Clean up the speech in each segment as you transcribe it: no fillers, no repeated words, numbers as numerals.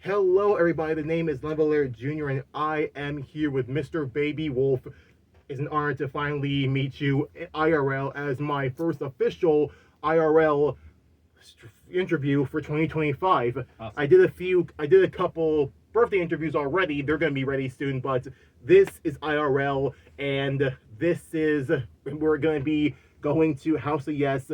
Hello, everybody. The name is Leveler Jr., and I am here with Mr. Baby Wolf. It's an honor to finally meet you IRL as my first official IRL interview for 2025. Awesome. I did a couple birthday interviews already. They're going to be ready soon, but this is IRL, and we're going to be going to House of Yes.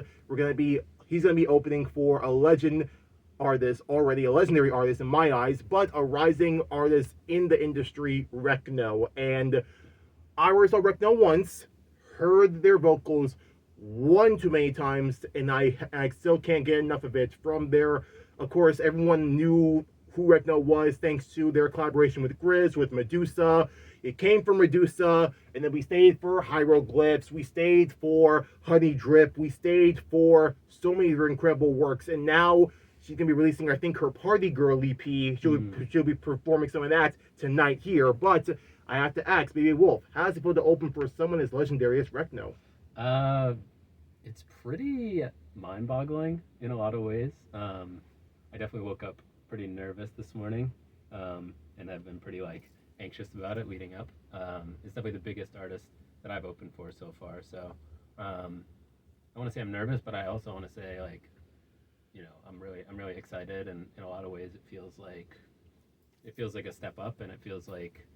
He's going to be opening for a legend artist, already a legendary artist in my eyes, but a rising artist in the industry, Wreckno. And I already saw Wreckno once, heard their vocals one too many times, and I still can't get enough of it. From there, of course, everyone knew who Wreckno was thanks to their collaboration with Grizz, with Medusa. It came from Medusa, and then we stayed for Hieroglyphs, we stayed for Honey Drip, we stayed for so many of their incredible works, and now she's going to be releasing, I think, her Party Girl EP. She'll be performing some of that tonight here. But I have to ask, Baby Wolf, how does it feel to open for someone as legendary as Wreckno? It's pretty mind-boggling in a lot of ways. I definitely woke up pretty nervous this morning, and I've been pretty anxious about it leading up. It's definitely the biggest artist that I've opened for so far. So I want to say I'm nervous, but I also want to say I'm really excited, and in a lot of ways it feels like a step up, and it feels like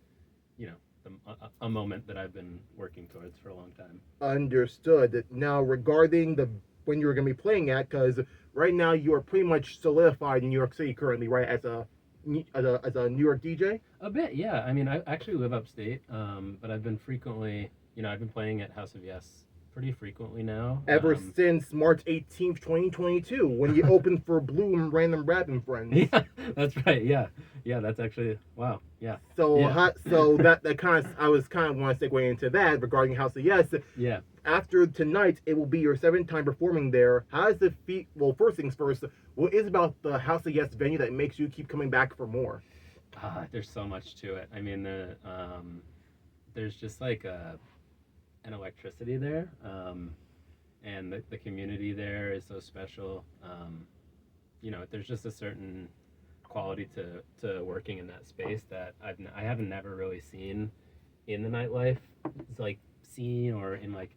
a moment that I've been working towards for a long time. Understood. Now, regarding when you're going to be playing at, because right now you are pretty much solidified in New York City currently, right, as a New York DJ? A bit, yeah. I mean, I actually live upstate, but I've been playing at House of Yes pretty frequently now. Ever since March 18th, 2022, when you opened for Bloom Random Rap and Friends. Yeah, that's right. Yeah, that's actually, wow. Yeah. So, yeah. that kind of, I was kind of want to segue into that regarding House of Yes. Yeah. After tonight, it will be your seventh time performing there. How does it feel? Well, first things first, what is about the House of Yes venue that makes you keep coming back for more? There's so much to it. I mean, there's just an electricity there, and the community there is so special. There's just a certain quality to working in that space that I haven't never really seen in the nightlife. It's seen or in I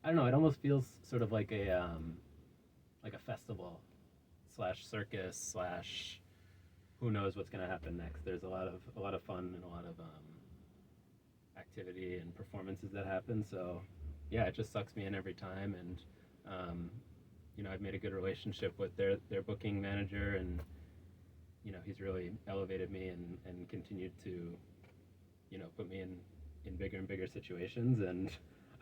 don't know. It almost feels sort of like a festival / circus / who knows what's gonna happen next. There's a lot of fun and a lot of activity and performances that happen. So yeah, it just sucks me in every time, and I've made a good relationship with their booking manager, and he's really elevated me and continued to put me in bigger and bigger situations, and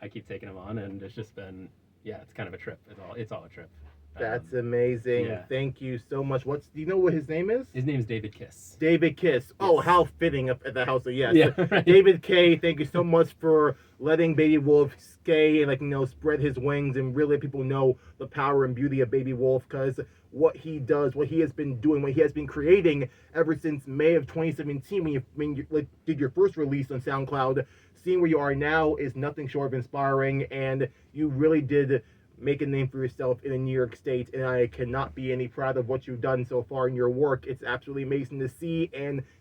I keep taking him on, and it's just been, yeah, it's kind of a trip. It's all a trip. That's amazing. Yeah. Thank you so much. Do you know what his name is? His name is David Kiss. David Kiss. Yes. Oh, how fitting up at the House of Yes. Yeah, right. David K, thank you so much for letting Baby Wolf stay and spread his wings and really let people know the power and beauty of Baby Wolf, because what he does, what he has been doing, what he has been creating ever since May of 2017 when you did your first release on SoundCloud, seeing where you are now is nothing short of inspiring, and you really did make a name for yourself in the New York State, and I cannot be any proud of what you've done so far in your work. It's absolutely amazing to see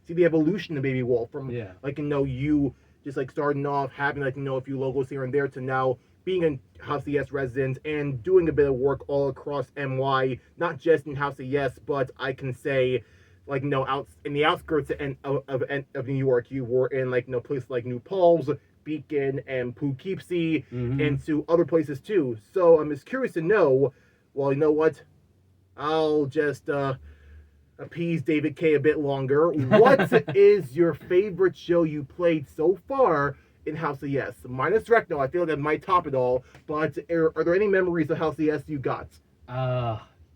the evolution of Baby Wolf from you just starting off having a few logos here and there to now being a House of Yes resident and doing a bit of work all across NY, not just in House of Yes, but I can say out in the outskirts of New York. You were in places like New Paltz, Beacon, and Poughkeepsie, and to other places too. So I'm just curious to know, well, you know what? I'll just appease David K a bit longer. What is your favorite show you played so far in House of Yes? Minus Wreckno, I feel that might top it all, but are there any memories of House of Yes you got?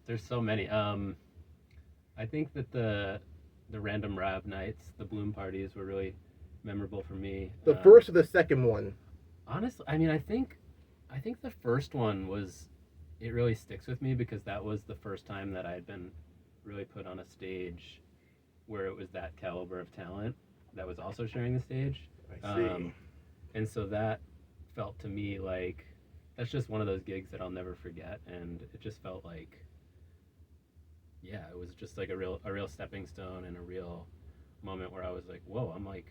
There's so many. I think that the random rap nights, the Bloom parties were really memorable for me. The first or the second one? Honestly, I mean, I think the first one it really sticks with me because that was the first time that I had been really put on a stage where it was that caliber of talent that was also sharing the stage. I see. And so that felt to me like that's just one of those gigs that I'll never forget, and it just felt like yeah, it was just like a real stepping stone and a real moment where I was like, whoa, I'm like,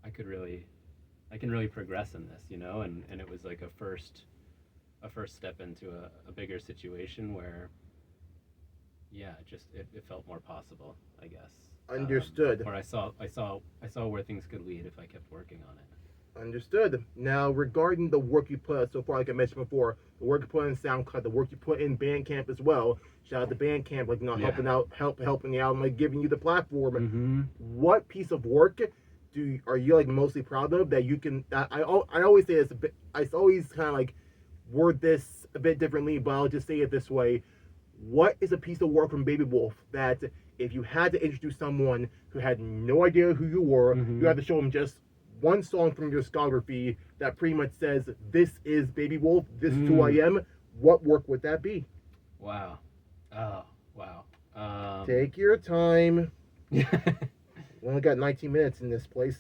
I could really, I can really progress in this, you know, and it was like a first step into a bigger situation where, yeah, it felt more possible, I guess. Understood. Where I saw where things could lead if I kept working on it. Understood. Now, regarding the work you put out so far, like I mentioned before, the work you put in SoundCloud, the work you put in Bandcamp as well. Shout out to Bandcamp, like Yeah. helping out, helping you out, and like giving you the platform. Mm-hmm. What piece of work are you like mostly proud of that you can? I always say this a bit. I always kind of like word this a bit differently, but I'll just say it this way. What is a piece of work from Baby Wolf that if you had to introduce someone who had no idea who you were, Mm-hmm. you had to show them just one song from your discography that pretty much says, "This is Baby Wolf. This is who I am." What work would that be? Wow. Oh, wow. Take your time. We only got 19 minutes in this place.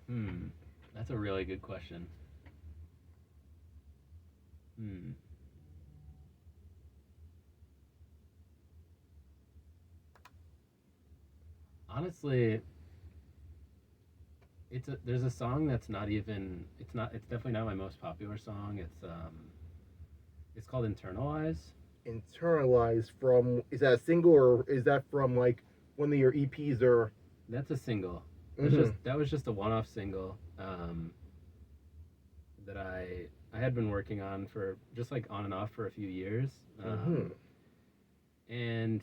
That's a really good question. Hmm. Honestly, there's a song that's not even it's definitely not my most popular song. It's called Internalize. Internalize from, is that a single or is that from like one of your EPs or? That's a single. Mm-hmm. That was just a one-off single that I had been working on for just like on and off for a few years. And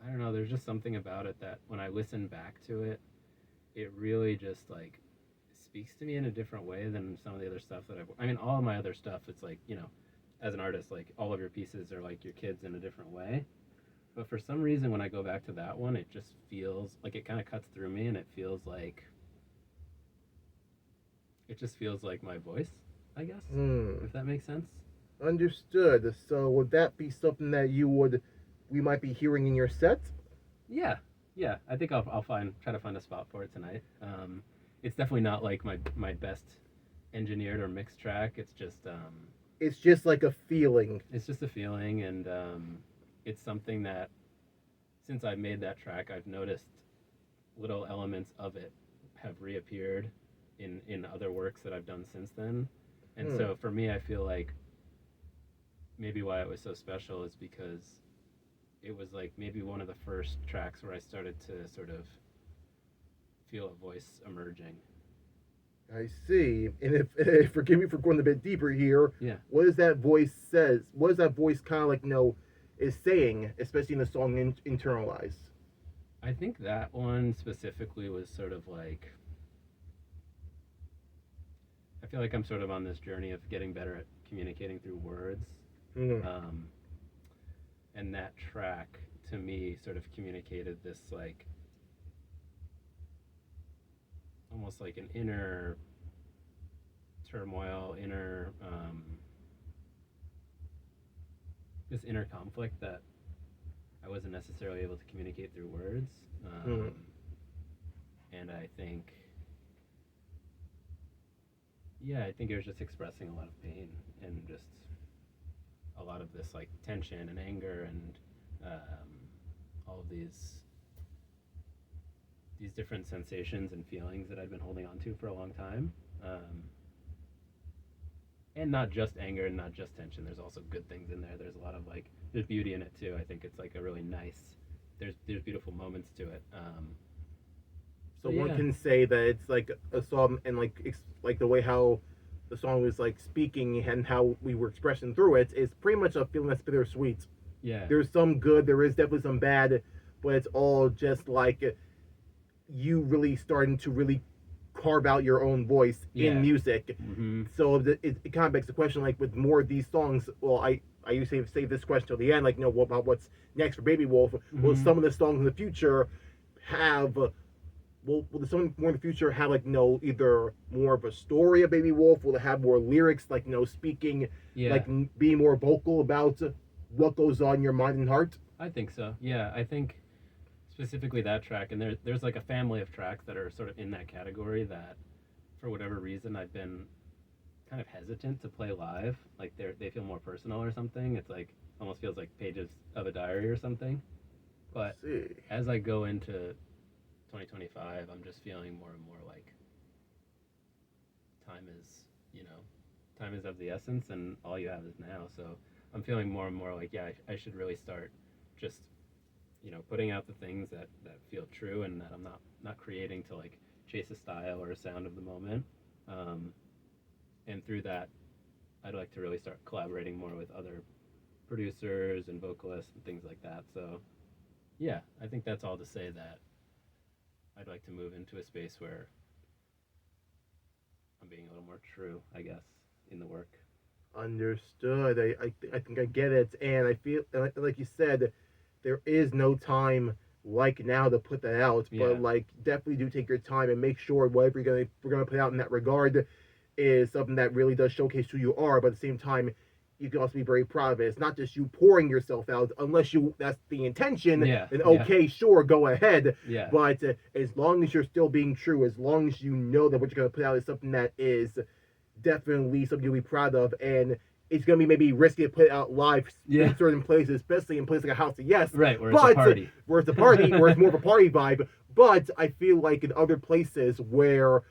I don't know, there's just something about it that when I listen back to it, it really just like speaks to me in a different way than some of the other stuff that I mean, all of my other stuff, it's like, you know, as an artist, like all of your pieces are like your kids in a different way. But for some reason, when I go back to that one, it just feels like it kind of cuts through me, and it just feels like my voice, I guess, if that makes sense. Understood. So would that be something that we might be hearing in your set? Yeah, yeah. I think I'll try to find a spot for it tonight. It's definitely not like my best engineered or mixed track. It's just like a feeling. It's just a feeling, and it's something that since I made that track, I've noticed little elements of it have reappeared in other works that I've done since then. And so for me, I feel like maybe why it was so special is because it was like maybe one of the first tracks where I started to sort of feel a voice emerging. I see. And if forgive me for going a bit deeper here, Yeah. what does that voice says? What does that voice kind of like is saying, especially in the song Internalize? I think that one specifically was sort of like I feel like I'm sort of on this journey of getting better at communicating through words. And that track to me sort of communicated this like almost like an inner turmoil, this inner conflict that I wasn't necessarily able to communicate through words. And I think, yeah, I think it was just expressing a lot of pain and just a lot of this like tension and anger and all of these different sensations and feelings that I'd been holding on to for a long time. And not just anger and not just tension. There's also good things in there. There's a lot of like there's beauty in it too. I think it's like a really nice. There's beautiful moments to it. So one can say that it's like a song, and like the way how the song was like speaking and how we were expressing through it is pretty much a feeling that's bittersweet. Yeah. There's some good, there is definitely some bad, but it's all just like you really starting to really carve out your own voice in music. So it kind of begs the question, like with more of these songs. Well, I usually save this question till the end, like, what about what's next for Baby Wolf? Will some of the songs in the future have will some more in the future have like either more of a story of Baby Wolf? Will it have more lyrics, like speaking, like being more vocal about what goes on in your mind and heart? I think so. Yeah, I think specifically that track, and there's like a family of tracks that are sort of in that category that, for whatever reason, I've been kind of hesitant to play live. Like they feel more personal or something. It's like almost feels like pages of a diary or something. But See. as I go into 2025, I'm just feeling more and more like time is, you know, time is of the essence, and all you have is now. So I'm feeling more and more like, yeah, I should really start just, putting out the things that feel true, and that I'm not creating to like chase a style or a sound of the moment. Um, and through that, I'd like to really start collaborating more with other producers and vocalists and things like that. So yeah, I think that's all to say that I'd like to move into a space where I'm being a little more true, I guess, in the work. Understood. I think I get it, and I feel like you said, there is no time like now to put that out. Yeah. But like, definitely do take your time and make sure whatever we're gonna put out in that regard is something that really does showcase who you are. But at the same time, you can also be very proud of it. It's not just you pouring yourself out, unless that's the intention. Yeah. Then okay, sure, go ahead. Yeah. But as long as you're still being true, as long as you know that what you're gonna put out is something that is definitely something you'll be proud of, and it's gonna be maybe risky to put it out live in certain places, especially in places like a House of Yes. Right, where it's a party. Where it's a party, where it's more of a party vibe. But I feel like in other places where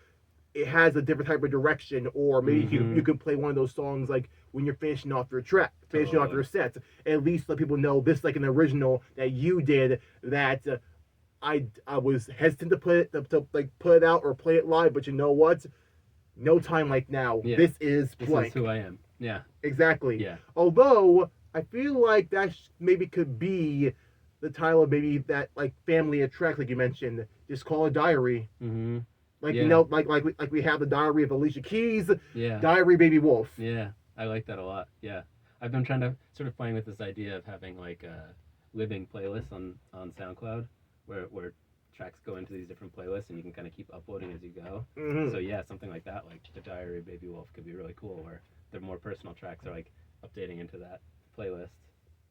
it has a different type of direction, or maybe you could play one of those songs like when you're finishing off your track, finishing off your set. At least let people know this is like an original that you did that. I was hesitant to put it out or play it live, but you know what? No time like now. Yeah. This is This blank. is who I am. Yeah. Exactly. Yeah. Although I feel like that maybe could be the title of maybe that like family of tracks, like you mentioned. Just call it Diary. Mm-hmm. Like Yeah. like we have the Diary of Alicia Keys. Yeah. Diary Baby Wolf. Yeah. I like that a lot. Yeah. I've been trying to sort of playing with this idea of having like a living playlist on SoundCloud where tracks go into these different playlists, and you can kind of keep uploading as you go. Mm-hmm. So yeah, something like that, like the Diary of Baby Wolf, could be really cool, where the more personal tracks are like updating into that playlist.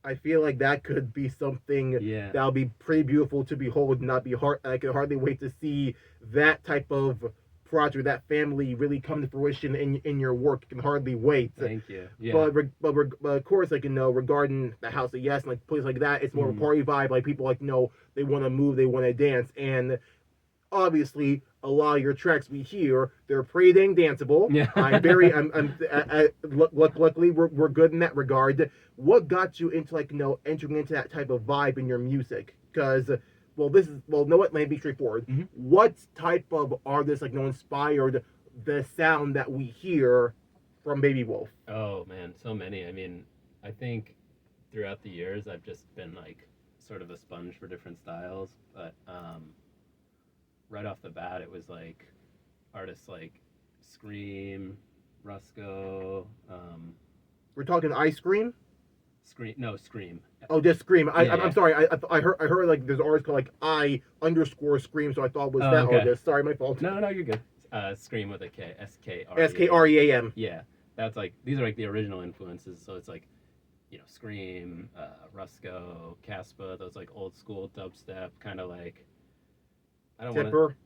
I feel like that could be something that'll be pretty beautiful to behold, and not be hard. I can hardly wait to see that type of project, that family really come to fruition in your work. I can hardly wait. Thank you. Yeah. But of course, like regarding the House of Yes and like places like that, it's more of a party vibe. Like people they want to move, they want to dance, and obviously a lot of your tracks we hear, they're pretty dang danceable. Yeah. Luckily we're good in that regard. What got you into entering into that type of vibe in your music? Because know what? Let me be straightforward. Mm-hmm. What type of artists inspired the sound that we hear from Baby Wolf? Oh man, so many. I mean, I think throughout the years I've just been like sort of a sponge for different styles, but right off the bat it was like artists like Scream, Rusko. We're talking Ice Cream. Scream. Oh, just Scream. Yeah. I'm sorry. I heard like there's an artist called like I_Scream, so I thought it was that okay. artist. Sorry, my fault. No, you're good. Scream with a K, SKREAM. Yeah, that's like, these are like the original influences. So it's like, Scream, Rusko, Caspa, those like old school dubstep kind of like. I don't want Tipper.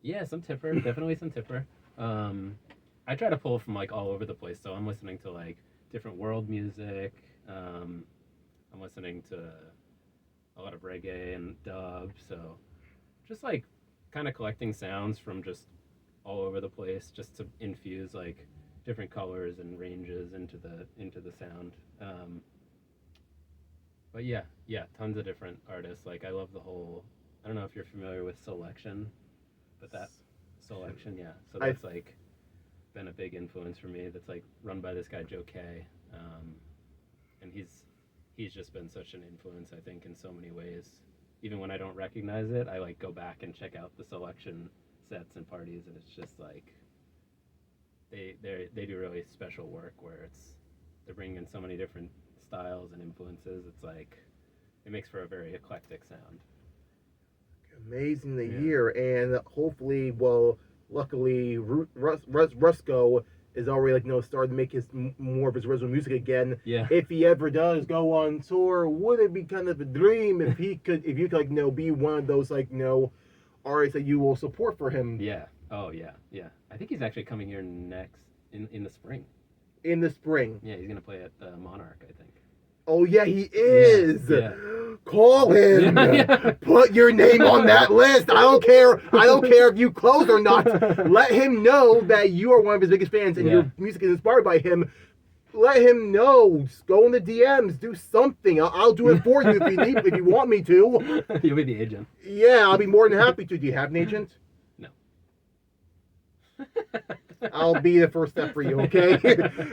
Yeah, some Tipper, definitely some Tipper. I try to pull from like all over the place. So I'm listening to like different world music. I'm listening to a lot of reggae and dub, so just like kind of collecting sounds from just all over the place, just to infuse like different colors and ranges into the sound. But yeah, tons of different artists. Like I love the whole. I don't know if you're familiar with Selection, but that Selection, yeah. So that's like been a big influence for me. That's like run by this guy Joe K. And he's just been such an influence, I think, in so many ways. Even when I don't recognize it, I like go back and check out the Selection sets and parties, and it's just like they do really special work where they're bringing in so many different styles and influences. It's like it makes for a very eclectic sound. Amazing to hear, and hopefully, luckily, Rusko is already starting to make more of his original music again. Yeah. If he ever does go on tour, would it be kind of a dream if you could be one of those artists that you will support for him? Yeah. Oh yeah. I think he's actually coming here in the spring. In the spring. Yeah, he's gonna play at the Monarch, I think. Oh yeah, he is. Yeah. Call him. Yeah. Put your name on that list. I don't care. I don't care if you close or not. Let him know that you are one of his biggest fans and your music is inspired by him. Let him know. Just go in the DMs. Do something. I'll do it for you if you want me to. You'll be the agent. Yeah, I'll be more than happy to. Do you have an agent? No. I'll be the first step for you, okay?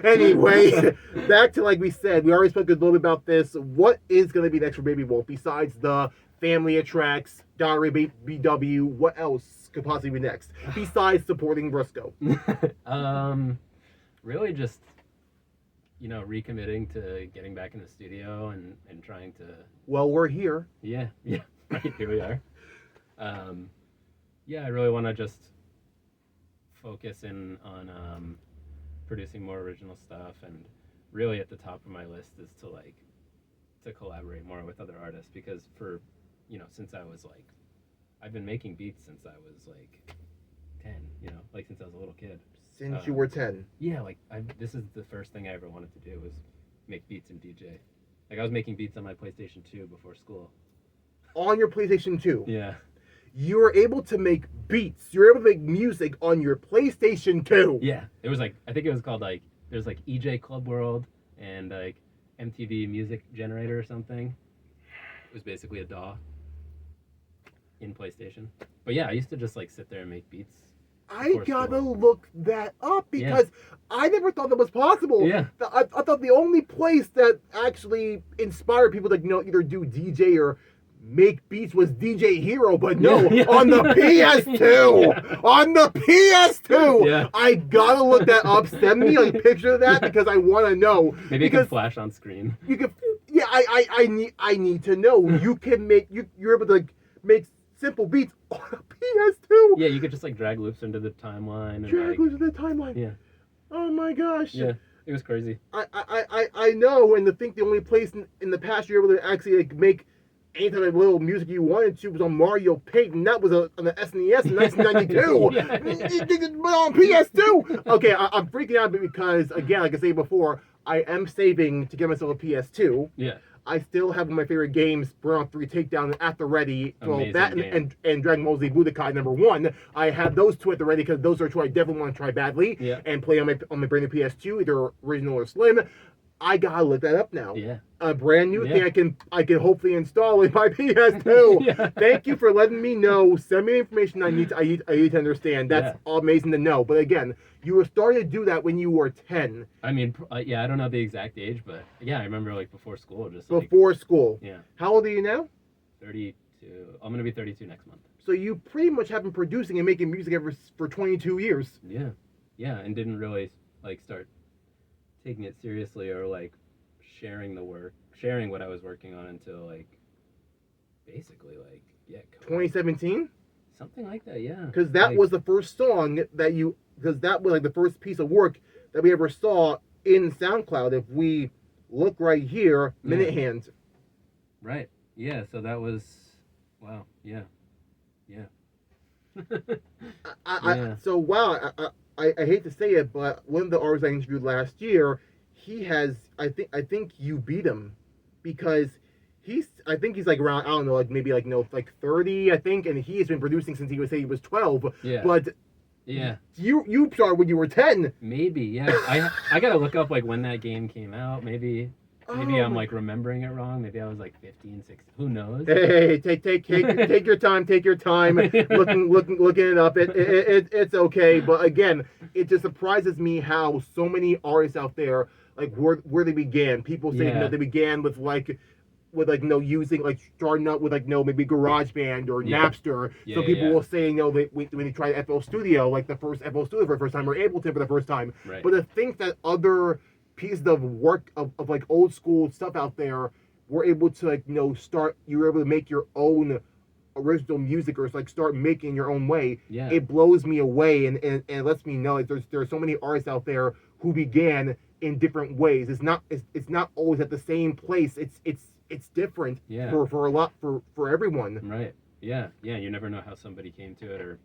Anyway, back to like we said, we already spoke a little bit about this. What is going to be next for Baby Wolf besides the family attracts, Diary BW? What else could possibly be next besides supporting Briscoe? Really just, recommitting to getting back in the studio and trying to. Well, we're here. Yeah, right, here we are. I really want to just focus in on producing more original stuff, and really at the top of my list is to collaborate more with other artists, because since I was I've been making beats since I was 10, since I was a little kid. Since you were 10. Yeah, this is the first thing I ever wanted to do, was make beats and DJ. I was making beats on my PlayStation 2 before school. On your PlayStation 2? Yeah. You were able to make beats. You were able to make music on your PlayStation 2. Yeah. It was I think it was called there's EJ Club World and MTV Music Generator or something. It was basically a DAW in PlayStation. But yeah, I used to just sit there and make beats. I gotta look that up because I never thought that was possible. Yeah. I thought the only place that actually inspired people to either do DJ or make beats was DJ Hero, but no, on the PS2. On the PS2. Yeah. I gotta look that up. Send me a picture of that because I want to know. Maybe it can flash on screen. You can. Yeah, I need to know. You can make you're able to make simple beats on a PS2. Yeah, you could just drag loops into the timeline. Drag loops into the timeline. Yeah. Oh my gosh. Yeah, it was crazy. I know, and to think the only place in the past you're able to actually make any type of little music you wanted to was on Mario Paint, and that was on the SNES in 1992. But on PS2. Okay, I'm freaking out because again, like I said before, I am saving to get myself a PS2. Yeah. I still have one of my favorite games, Burnout 3 Takedown, at the ready. Well, that and Dragon Ball Z Budokai #1. I have those two at the ready because those are two I definitely want to try badly and play on my brand new PS2, either original or slim. I gotta look that up now. Yeah. A brand new thing I can hopefully install in my PS2. Thank you for letting me know. Send me the information I need to understand. That's amazing to know. But again, you were starting to do that when you were 10. I mean, I don't know the exact age, but yeah, I remember before school, before school. Yeah. How old are you now? 32. I'm gonna be 32 next month. So you pretty much have been producing and making music for 22 years. Yeah. Yeah, and didn't really start taking it seriously or sharing what I was working on until basically 2017? Something like that, yeah. Because that was the first song because that was the first piece of work that we ever saw in SoundCloud. If we look right here, Minute Hand. Right. Yeah, so that was, wow, yeah. Yeah. I hate to say it, but one of the artists I interviewed last year, he has, I think you beat him because I think he's around, I don't know, maybe 30, I think, and he has been producing since he was 12. Yeah. But yeah, you started when you were 10. Maybe, yeah. I gotta look up when that game came out. Maybe I'm remembering it wrong. Maybe I was 15, 16. Who knows? Hey, take your time. Take your time. looking it up. It's okay. But again, it just surprises me how so many artists out there where they began. People say they began with using starting out with maybe GarageBand or Napster. Some people will say when they tried FL Studio, the first FL Studio for the first time, or Ableton for the first time. Right. But to think that other pieces of work of old school stuff out there were able to start, you were able to make your own original music or start making your own way. Yeah. It blows me away and it lets me know there are so many artists out there who began in different ways. It's not always at the same place. It's different for everyone. Right. Yeah. Yeah. You never know how somebody came to it or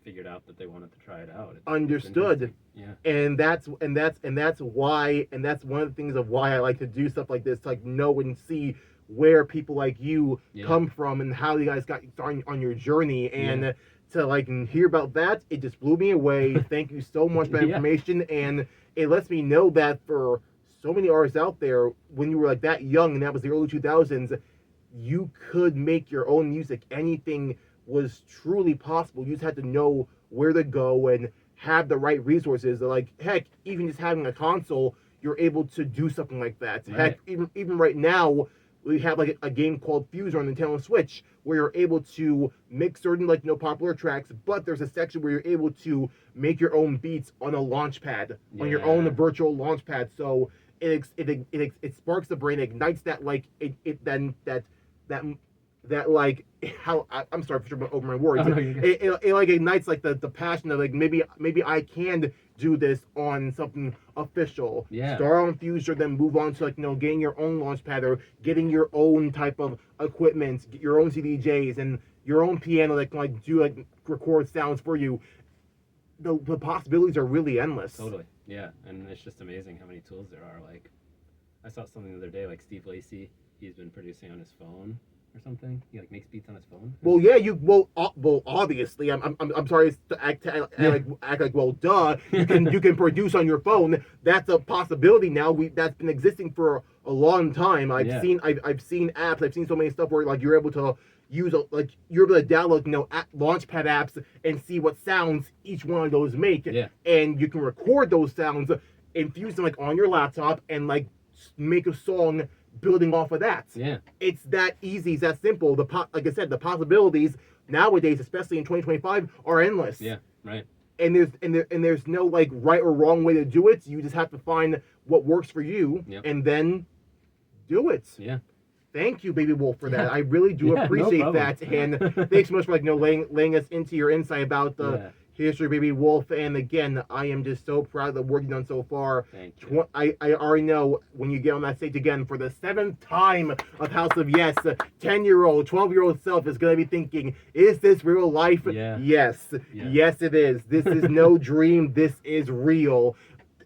figured out that they wanted to try it out. It's Understood. Yeah. And that's why, and that's one of the things of why I like to do stuff like this, to like know and see where people like you come from and how you guys got started on your journey. And to like hear about that, it just blew me away. Thank you so much for that information, and it lets me know that for so many artists out there, when you were like that young, and that was the early 2000s, you could make your own music. Anything was truly possible. You just had to know where to go and have the right resources. Like, heck, even just having a console, you're able to do something like that. Right. Heck, even right now, we have like a game called Fuse on Nintendo Switch, where you're able to mix certain like popular tracks, but there's a section where you're able to make your own beats on a launch pad, on your own virtual launch pad. So it sparks the brain, ignites that like that like how I'm sorry for tripping over my words. Oh, no, it like ignites like the passion of like maybe I can do this on something official. Yeah. Start on Fuser, then move on to like getting your own launch pad or getting your own type of equipment, get your own CDJs and your own piano that can like do like record sounds for you. The possibilities are really endless. Totally. Yeah, and it's just amazing how many tools there are. Like, I saw something the other day, like Steve Lacy, he's been producing on his phone or something. He like makes beats on his phone. Well, yeah, obviously, I'm sorry to act like well, duh. You can produce on your phone. That's a possibility now. That's been existing for a long time. I've seen apps. I've seen so many stuff where like you're able to use you're able to download launchpad apps and see what sounds each one of those make. Yeah. And you can record those sounds, infuse them like on your laptop, and like make a song building off of that. Yeah. It's that easy, it's that simple. Like I said, the possibilities nowadays, especially in 2025, are endless. Yeah, right. And there's no like right or wrong way to do it. You just have to find what works for you and then do it. Yeah. Thank you, Baby Wolf, for that. I really do appreciate that. And thanks so much for like laying us into your insight about the history of Baby Wolf. And again, I am just so proud of the work you've done so far. Thank you. I already know when you get on that stage again for the 7th time of House of Yes, 10-year-old, 12-year-old self is going to be thinking, is this real life? Yeah. Yes. Yes, it is. This is no dream. This is real.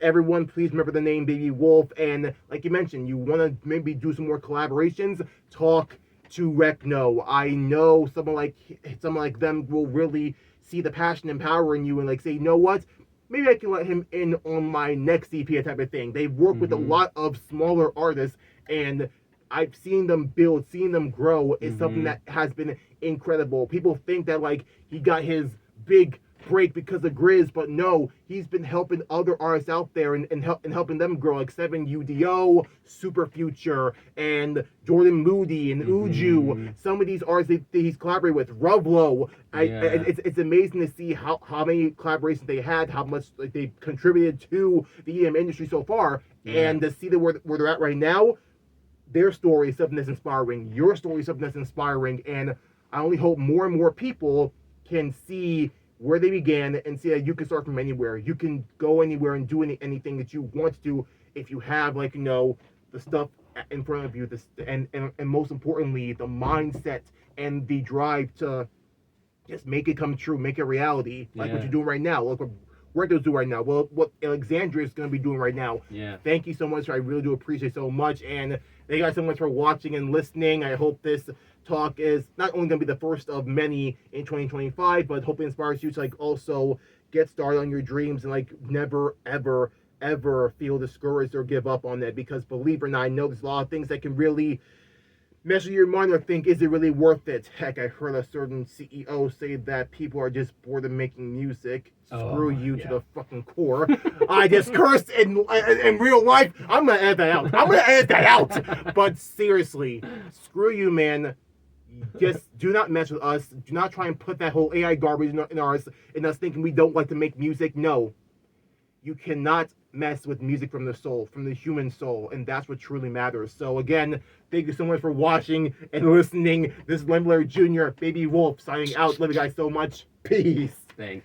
Everyone, please remember the name Baby Wolf. And like you mentioned, you want to maybe do some more collaborations, talk to Wreckno. I know someone like them will really see the passion and power in you and like say, you know what? Maybe I can let him in on my next EP type of thing. They've worked with a lot of smaller artists, and I've seen them build, seen them grow. Is something that has been incredible. People think that like he got his big break because of Grizz, but no, he's been helping other artists out there and helping them grow, like 7UDO, Super Future, and Jordan Moody and Uju. Some of these artists that he's collaborated with, Ruvlo. It's amazing to see how many collaborations they had, how much like they contributed to the EDM industry so far, and to see where they're at right now. Their story is something that's inspiring. Your story is something that's inspiring, and I only hope more and more people can see where they began and see that you can start from anywhere. You can go anywhere and do anything that you want to do if you have the stuff in front of you, and most importantly, the mindset and the drive to just make it come true, make it reality, like what you're doing right now. Look what Wreckno's doing right now. Well, what Alexandria is going to be doing right now. Yeah. Thank you so much. I really do appreciate it so much, and thank you guys so much for watching and listening. I hope this talk is not only going to be the first of many in 2025, but hopefully inspires you to like also get started on your dreams and like never ever feel discouraged or give up on it, because believe it or not, I know there's a lot of things that can really mess with your mind or think, is it really worth it? Heck, I heard a certain CEO say that people are just bored of making music. Screw you to the fucking core. I just cursed in real life. I'm gonna edit that out. But seriously, screw you, man. Just do not mess with us. Do not try and put that whole AI garbage in us thinking we don't like to make music. No. You cannot mess with music from the soul, from the human soul, and that's what truly matters. So again, thank you so much for watching and listening. This is Lemblary Jr., Baby Wolf, signing out. Love you guys so much. Peace. Thank you.